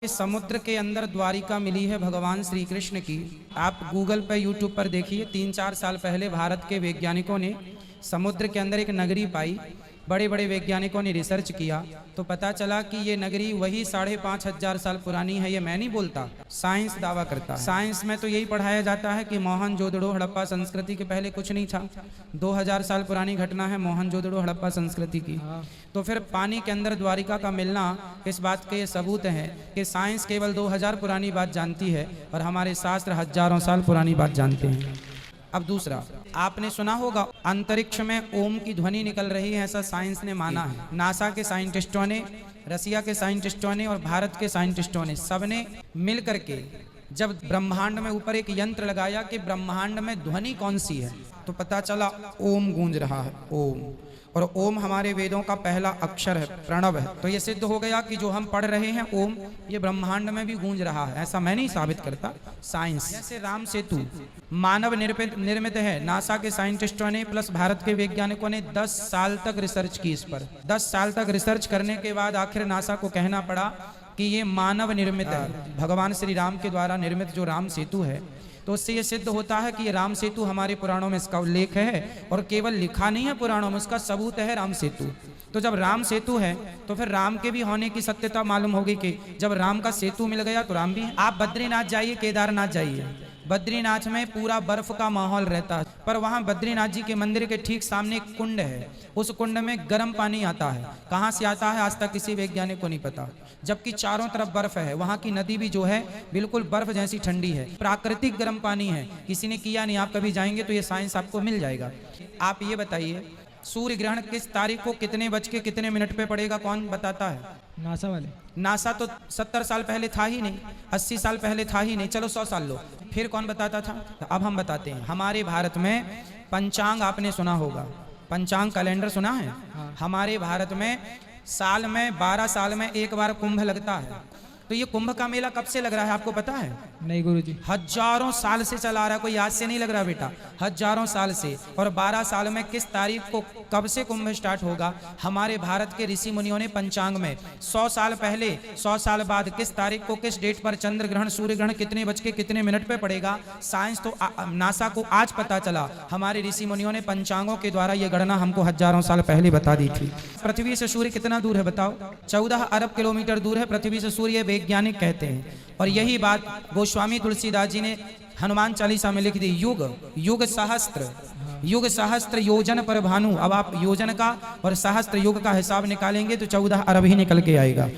इस समुद्र के अंदर द्वारिका मिली है भगवान श्री कृष्ण की। आप गूगल पर यूट्यूब पर देखिए, 3-4 साल पहले भारत के वैज्ञानिकों ने समुद्र के अंदर एक नगरी पाई। बड़े बड़े वैज्ञानिकों ने रिसर्च किया तो पता चला कि ये नगरी वही 5,500 साल पुरानी है। ये मैं नहीं बोलता, साइंस दावा करता है। साइंस में तो यही पढ़ाया जाता है कि मोहनजोदड़ो हड़प्पा संस्कृति के पहले कुछ नहीं था। 2000 साल पुरानी घटना है मोहनजोदड़ो हड़प्पा संस्कृति की। तो फिर पानी के अंदर द्वारिका का मिलना इस बात के सबूत है कि साइंस केवल 2000 पुरानी बात जानती है और हमारे शास्त्र हजारों साल पुरानी बात जानते हैं। अब दूसरा, आपने सुना होगा अंतरिक्ष में ओम की ध्वनि निकल रही है, ऐसा साइंस ने माना है। नासा के साइंटिस्टों ने, रसिया के साइंटिस्टों ने और भारत के साइंटिस्टों ने, सबने मिल करके जब ब्रह्मांड में ऊपर एक यंत्र लगाया कि ब्रह्मांड में ध्वनि कौन सी है, तो पता चला ओम गूंज रहा है। ओम, और ओम हमारे वेदों का पहला अक्षर है, प्रणव है। तो ये सिद्ध हो गया कि जो हम पढ़ रहे हैं ओम, ये ब्रह्मांड में भी गूंज रहा है। ऐसा मैं नहीं साबित करता, साइंस। जैसे राम सेतु मानव निर्मित है, नासा के साइंटिस्टों ने प्लस भारत के वैज्ञानिकों ने 10 साल तक रिसर्च की इस पर। 10 साल तक रिसर्च करने के बाद आखिर नासा को कहना पड़ा कि ये मानव निर्मित है, भगवान श्री राम के द्वारा निर्मित जो राम सेतु है। तो उससे ये सिद्ध होता है कि ये राम सेतु हमारे पुराणों में इसका उल्लेख है, और केवल लिखा नहीं है पुराणों में, उसका सबूत है राम सेतु। तो जब राम सेतु है तो फिर राम के भी होने की सत्यता मालूम होगी कि जब राम का सेतु मिल गया तो राम भी है। आप बद्रीनाथ जाइए, केदारनाथ जाइए, बद्रीनाथ में पूरा बर्फ का माहौल रहता है, पर वहाँ बद्रीनाथ जी के मंदिर के ठीक सामने एक कुंड है। उस कुंड में गर्म पानी आता है। कहाँ से आता है आज तक किसी वैज्ञानिक को नहीं पता, जबकि चारों तरफ बर्फ है। वहाँ की नदी भी जो है बिल्कुल बर्फ जैसी ठंडी है, प्राकृतिक गर्म पानी है। किसी ने किया नहीं, आप कभी जाएंगे तो ये साइंस आपको मिल जाएगा। आप ये बताइए, सूर्य ग्रहण किस तारीख को कितने बज के कितने मिनट पे पड़ेगा, कौन बताता है? नासा वाले। नासा तो 70 साल पहले था ही नहीं, 80 साल पहले था ही नहीं, चलो 100 साल लो, फिर कौन बताता था? तो अब हम बताते हैं। हमारे भारत में पंचांग आपने सुना होगा, पंचांग कैलेंडर सुना है? हाँ। हमारे भारत में साल में 12 साल में एक बार कुंभ लगता है। तो ये कुंभ का मेला कब से लग रहा है आपको पता है? नहीं गुरुजी। हजारों साल से चला रहा है, कोई आज से नहीं लग रहा बेटा, हजारों साल से। और 12 साल में किस तारीख को कब से कुंभ स्टार्ट होगा? हमारे भारत के ऋषि मुनियों ने पंचांग में 100 साल पहले, 100 साल बाद किस तारीख को किस डेट पर चंद्र ग्रहण सूर्य ग्रहण कितने बज के कितने मिनट पे पड़ेगा, साइंस तो नासा को आज पता चला। हमारे ऋषि मुनियों ने पंचांगों के द्वारा ये गणना हमको हजारों साल पहले बता दी थी। पृथ्वी से सूर्य कितना दूर है बताओ? 14 अरब किलोमीटर दूर है पृथ्वी से सूर्य, वैज्ञानिक कहते हैं। और यही बात गोस्वामी तुलसीदास जी ने हनुमान चालीसा में लिख दी। युग युग सहस्त्र, युग सहस्त्र योजन पर भानु। अब आप योजन का और सहस्त्र युग का हिसाब निकालेंगे तो 14 अरब ही निकल के आएगा।